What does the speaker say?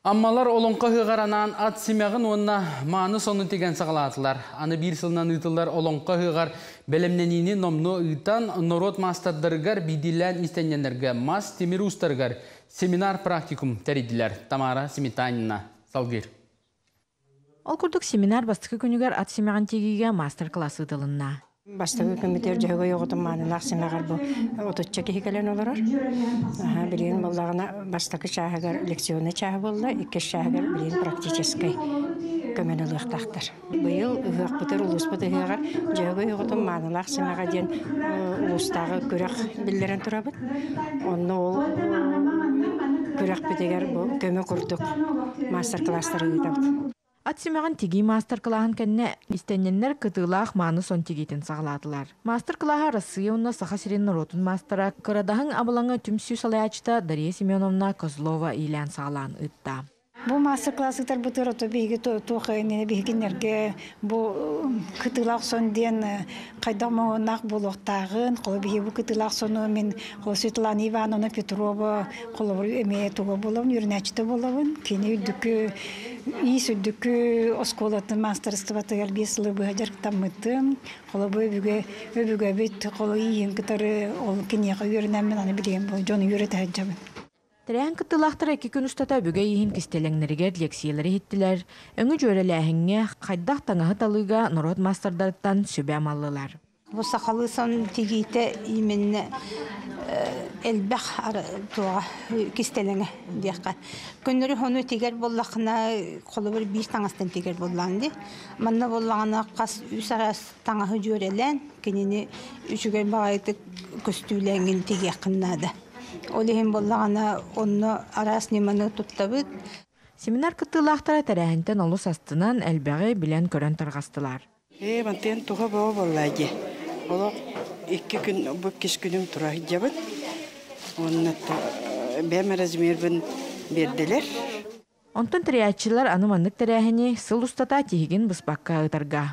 Аммалар олонқа хыгаранан ат семягын онна маны соны теген сағалатылар. Аны бір сылынан ұйтылар олонқа хыгар бәлемненini номно ұйтан норот мастаддыргар бидилен истененерге мас темир устаргар семинар практикум тәриділер. Тамара Семитанина салгир. Ол күрдік семинар бастықы күнігер ат семягын тегіге мастер-классы дылынна. Бастығы көмітер жағы yoğudum manılaq semağar bu otutça kehikelen olarar. Bilin bollağına бастығы çağıgar leksiyonu çağı bolla, iki çağıgar bilin praktической kömeneliğiqtaqtır. Bu yıl ıhaq bıtır ulus bıtıqıgar jағы yoğudum manılaq semağar den ulustağı körək billeren turabıt. Onu ol körək bitiger bu köme kurduk master-klassları gıdabıt. Ат семягын теги мастер-клаһын кэнне истенненнер кытылаах маны сон тегитин сагалатылар. Мастер-клаха Россия унна саха сирен ротун мастера кырадаһын абылаңы түмсүү салаячта Дарья Семеновна Козлова илен сагалан ытта. Bu master-klassılar bu tarafta bilgi toxayını bilginlerge bu kıtılaq son den qaydama naq buluqtağın qobi bu kıtılaq sonu men Svetlana Ivanovna Petrova qolabır eme toğa bolavın yürnəçdə bolavın keni dükü iyi südükü oskolatın masterstva təyərbiyəsli bu hajar tamıtım qolabı büge bit qolu iyin qıtarı ol keni yürnəmən ani biləm bu jonu yürətəcəm. Тәрәһен кыттылақтар әкі күн ұстата бүге ейін кістелеңнерігер лекциялары хеттілер, өңі жөреләхіңе қайдақ таңағы талыға нұрот мастердарыттан сөбе амалылар. Бұл сақалы сон тегейті именне әлбәқ туға кістелеңі дейққа. Күннері хону тегер боллақына қолы бір таңастан тегер болланды. Манна боллағына қас үс арас таңағы жөрелән, кенені үшігер бағайты көстүүләңін тегеқыннады. Олихин боллағана онны арас неманы туттабыд. Семинар кыттылақтара тәрәһінтен олыс астынан әлбәғі білен көрін тұрғастылар. Бантен туға бау боллайды. Олық 2 күн, бұл кеш күнім тұра жабыд. Онны бәмі размербін берділер. Онтын тіриятчылар аныманлық тәрәһіне сыл ұстата тегін бұспаққа ұтарға.